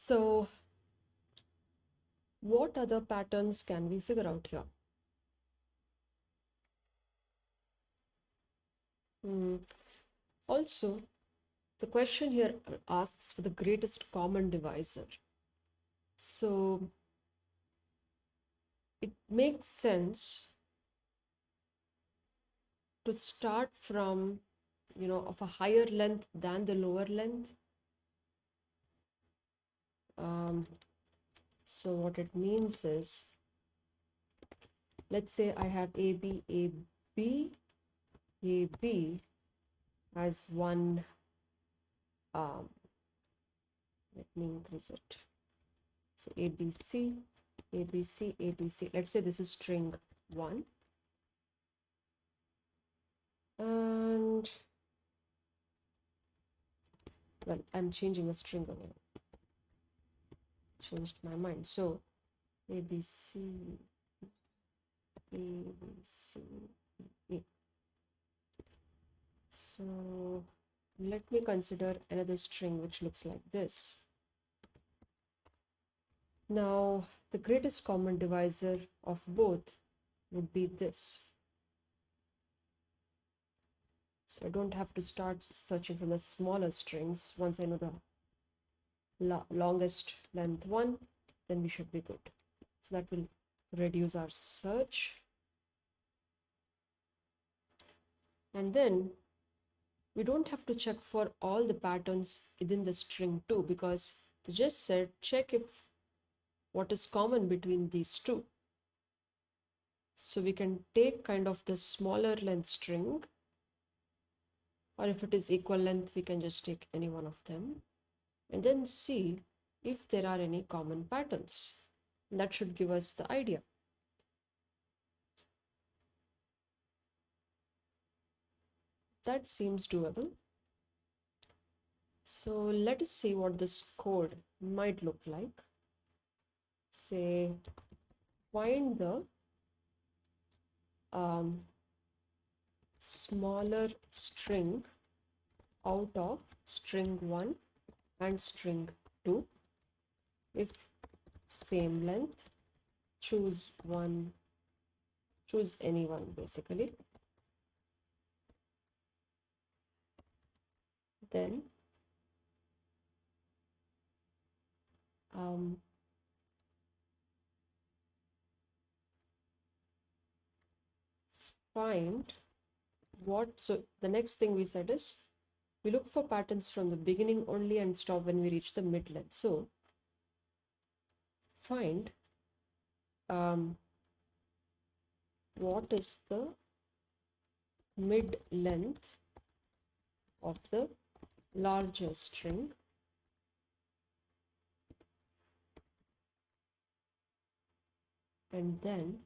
So what other patterns can we figure out here? Also, the question here asks for the greatest common divisor. So it makes sense to start from, of a higher length than the lower length. So what it means is, let's say I have AB, AB, AB as one, let me increase it. So ABC, ABC, ABC. Let's say this is string 1. And, well, I'm changing a string again. Changed my mind. So ABC, ABC, A. So let me consider another string which looks like this. Now, the greatest common divisor of both would be this. So I don't have to start searching from the smaller strings. Once I know the longest length one, then we should be good. So that will reduce our search. And then we don't have to check for all the patterns within the string too, because they just said check if what is common between these two. So we can take kind of the smaller length string, or if it is equal length, we can just take any one of them and then see if there are any common patterns. And that should give us the idea. That seems doable. So let us see what this code might look like. Say, find the smaller string out of string 1 and string 2. If same length, choose any one basically. Then find what, so the next thing we said is we look for patterns from the beginning only and stop when we reach the mid length. So find what is the mid length of the larger string and then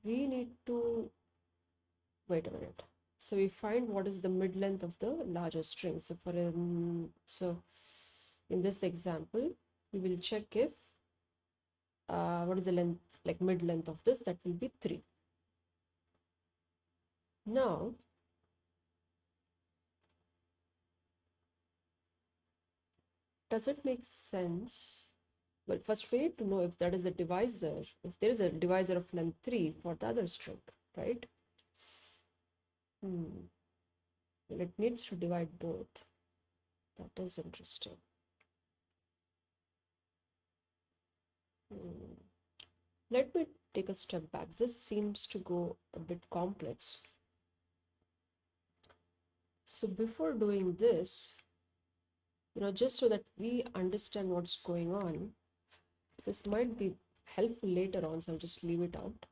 we need to wait a minute. So we find what is the mid length of the larger string. So in this example, we will check if what is the length, like mid length of this, that will be 3. Now does it make sense? Well, first we need to know if that is a divisor, if there is a divisor of length 3 for the other string, right? Well, it needs to divide both. That is interesting. Let me take a step back. This seems to go a bit complex. So before doing this, just so that we understand what's going on, this might be helpful later on, so I'll just leave it out.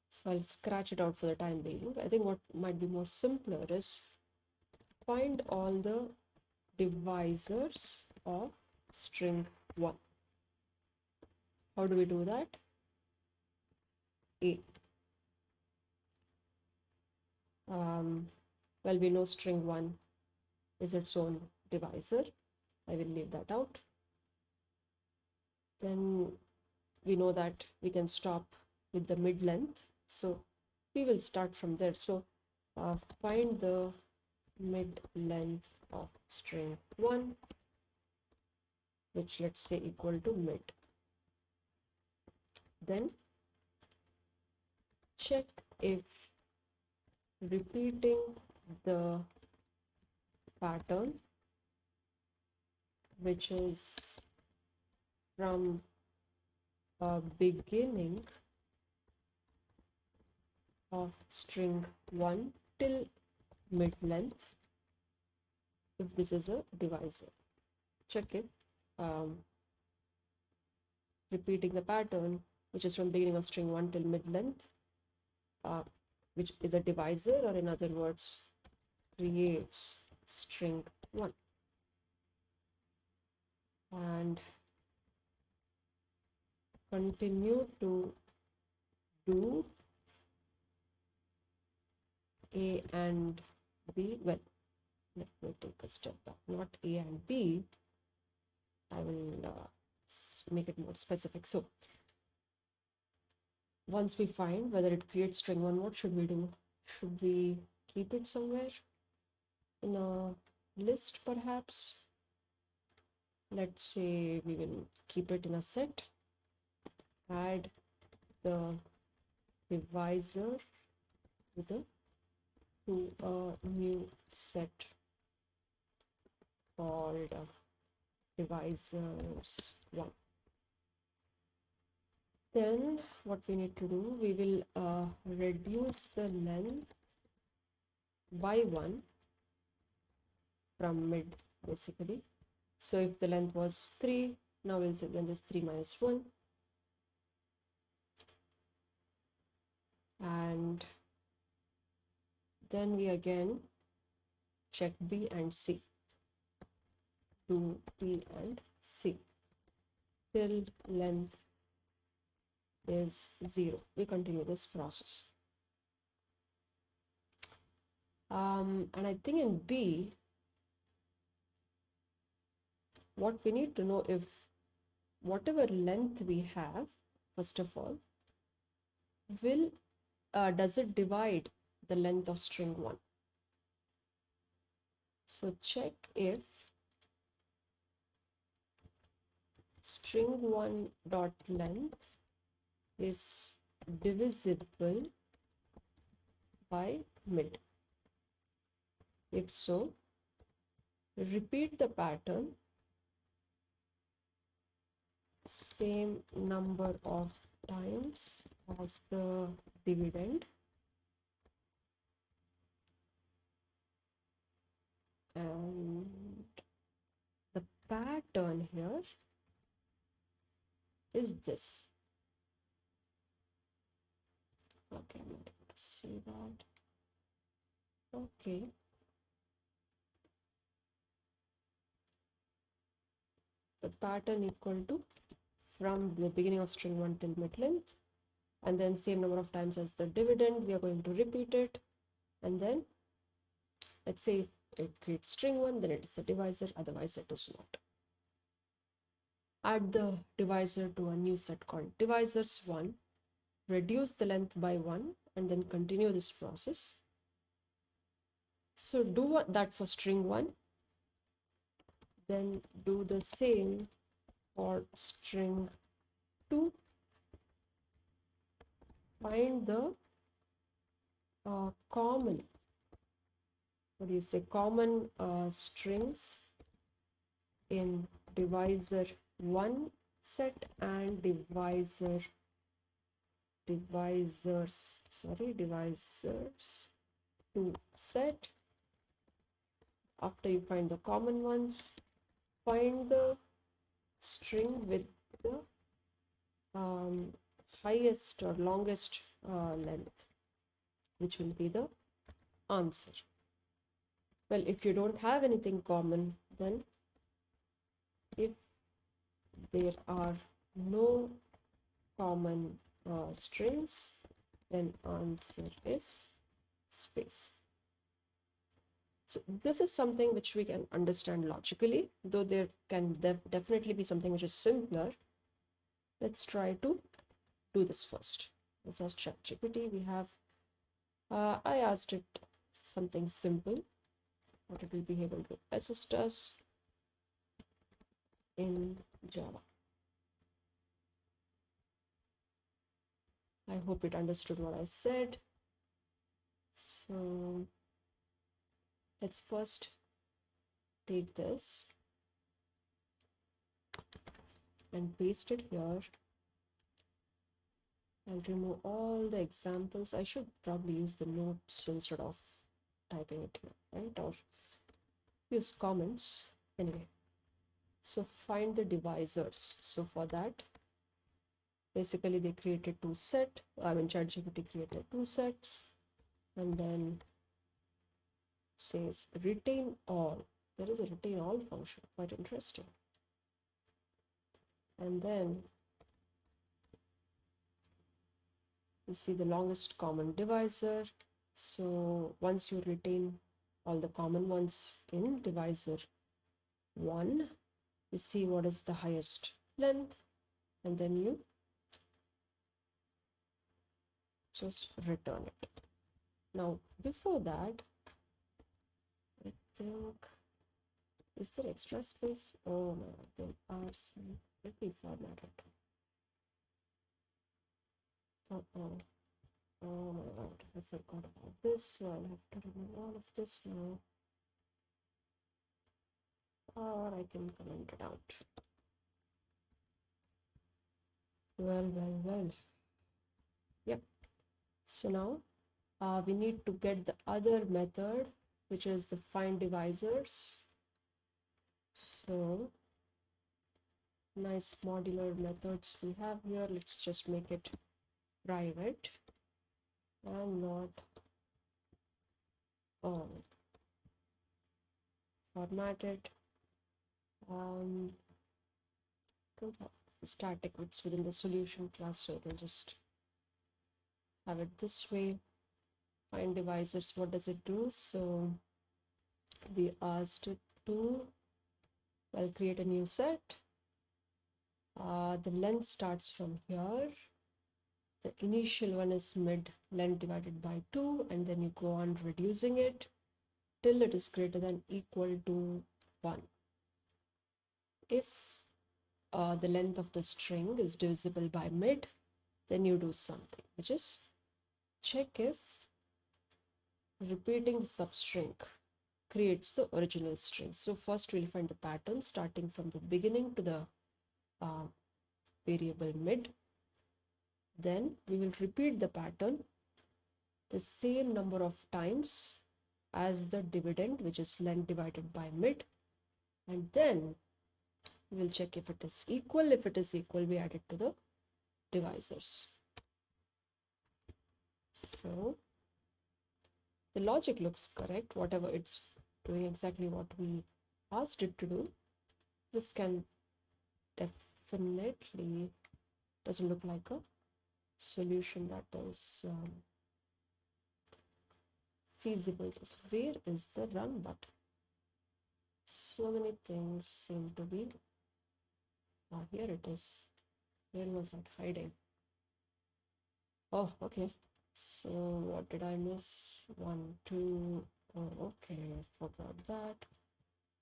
So I'll scratch it out for the time being. I think what might be more simpler is find all the divisors of string 1. How do we do that? Well, we know string 1 is its own divisor. I will leave that out. Then we know that we can stop with the mid length, so we will start from there. So find the mid length of string 1, which let's say equal to mid. Then check if repeating the pattern, which is from a beginning of string 1 till mid length, if this is a divisor. Check if repeating the pattern, which is from beginning of string 1 till mid length, which is a divisor, or in other words, creates string 1. And continue to do A and B. Well, let me take a step back. Not A and B. I will make it more specific. So once we find whether it creates string 1, what should we do? Should we keep it somewhere in a list perhaps? Let's say we will keep it in a set. Add the divisor to a new set called divisors 1. Then what we need to do, we will reduce the length by 1 from mid, basically. So if the length was 3, now we'll say then this 3 minus 1. And then we again check B and C. Do B and C till length is 0. We continue this process. And I think in B, what we need to know, if whatever length we have, first of all, will does it divide the length of string 1? So check if string 1 dot length is divisible by mid. If so, repeat the pattern same number of times as the dividend, and the pattern here is this. Okay, I'm not able to see that. Okay. The pattern equal to from the beginning of string 1 till mid length, and then same number of times as the dividend. We are going to repeat it, and then let's say if it creates string 1, then it is a divisor, otherwise it is not. Add the divisor to a new set called divisors 1, reduce the length by 1, and then continue this process. So do that for string 1, then do the same for string 2. Find the common strings in divisor 1 set and divisors 2 set. After you find the common ones, find the string with the highest or longest length, which will be the answer. Well, if you don't have anything common, then if there are no common strings, then answer is space. So this is something which we can understand logically, though there can definitely be something which is simpler. Let's try to do this first. Let's ask ChatGPT. We have I asked it something simple. but it will be able to assist us in Java. I hope it understood what I said. So let's first take this and paste it here. I'll remove all the examples. I should probably use the notes instead of typing it here, right? Or use comments. Anyway, so find the divisors. So for that, basically they created two sets. ChatGPT created two sets, and then says retain all. There is a retain all function, quite interesting. And then you see the longest common divisor. So once you retain all the common ones in divisor 1, you see what is the highest length, and then you just return it. Now before that, I think, is there extra space? Oh no, there are some. Let me format it. Oh my god, I forgot about this, so I'll have to remove all of this now. Or I can comment it out. Well. Yep. So now we need to get the other method, which is the find divisors. So nice modular methods we have here. Let's just make it private and not formatted. Don't have static, it's within the solution class, so it will just have it this way. Find divisors, what does it do? So we asked it to, well, create a new set. The length starts from here. The initial one is mid length divided by 2, and then you go on reducing it till it is greater than equal to 1. If the length of the string is divisible by mid, then you do something, which is check if repeating the substring creates the original string. So first we'll find the pattern starting from the beginning to the variable mid. Then we will repeat the pattern the same number of times as the dividend, which is length divided by mid, and then we will check if it is equal. If it is equal, we add it to the divisors. So the logic looks correct, whatever it's doing exactly what we asked it to do. This can definitely doesn't look like a solution that is feasible. So where is the run button? So many things seem to be, here it is. Where was that hiding? Oh, okay. So what did I miss? 1, 2. Oh, okay, forgot that.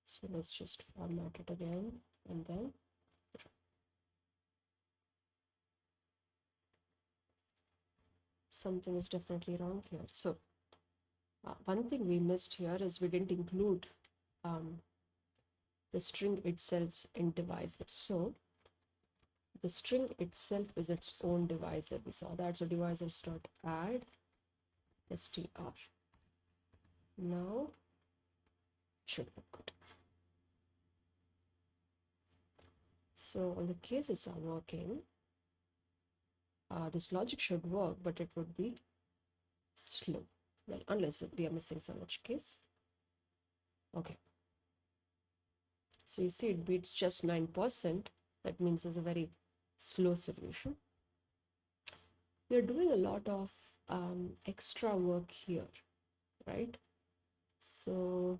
So let's just format it again, and then something is definitely wrong here. So one thing we missed here is we didn't include the string itself in divisor. So the string itself is its own divisor. We saw that. So divisors dot add str. Now it should look good. So all the cases are working. This logic should work, but it would be slow. Well, unless we are missing some edge case. Okay. So you see it beats just 9%. That means it's a very slow solution. We are doing a lot of extra work here, right? So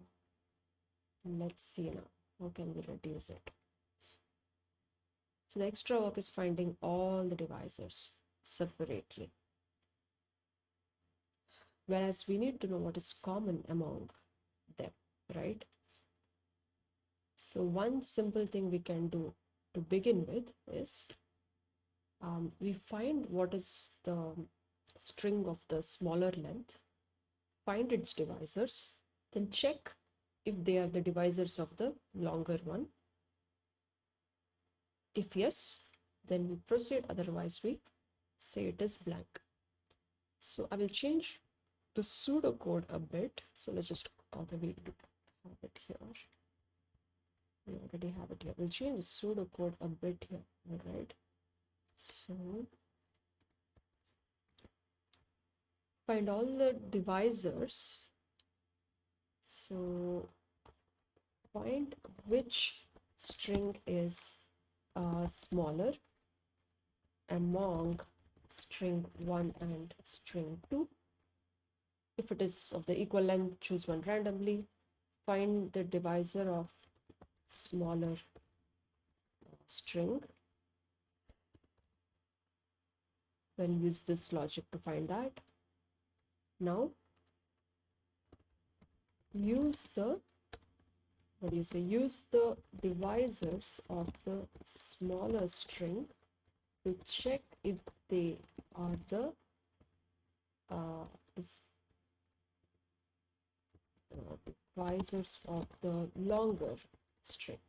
let's see now, how can we reduce it? So the extra work is finding all the divisors separately, whereas we need to know what is common among them, right? So one simple thing we can do to begin with is we find what is the string of the smaller length, find its divisors, then check if they are the divisors of the longer one. If yes, then we proceed, otherwise we say it is blank. So I will change the pseudocode a bit. So let's just copy it, have it here. We already have it here. We'll change the pseudocode a bit here. All right. So find all the divisors. So find which string is smaller among string 1 and string 2. If it is of the equal length, choose one randomly. Find the divisor of smaller string. We'll use this logic to find that. Now use the use the divisors of the smaller string to check if they are the divisors of the longer string,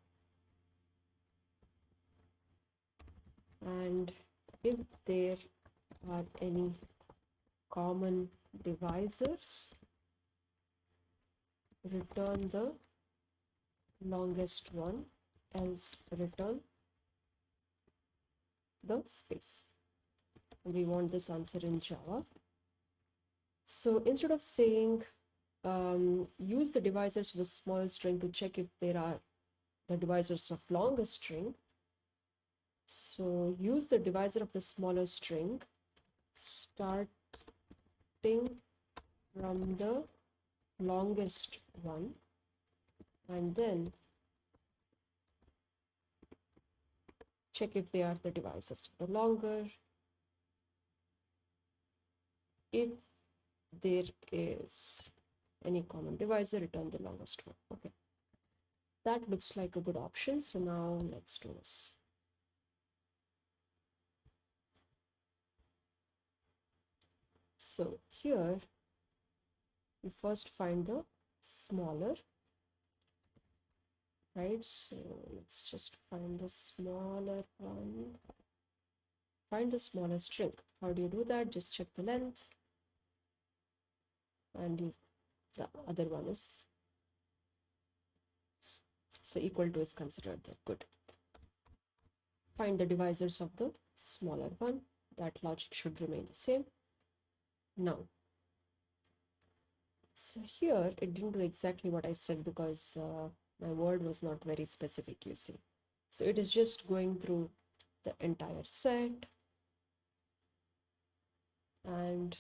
and if there are any common divisors, return the longest one, else return the space. We want this answer in Java. So instead of saying use the divisors of the small string to check if there are the divisors of longer string, so use the divisor of the smaller string starting from the longest one, and then check if they are the divisors of the longer. If there is any common divisor, return the longest one. Okay, that looks like a good option. So now let's do this. So here we first find the smaller, right? So let's just find the smaller one. Find the smaller string. How do you do that? Just check the length, and the other one is so equal to is considered there. Good. Find the divisors of the smaller one. That logic should remain the same. Now, so here it didn't do exactly what I said because my word was not very specific, you see. So it is just going through the entire set, and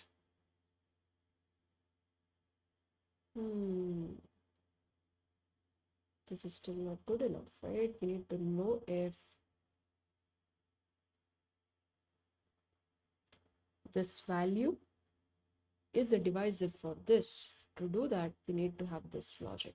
this is still not good enough, right? We need to know if this value is a divisor for this. To do that, we need to have this logic.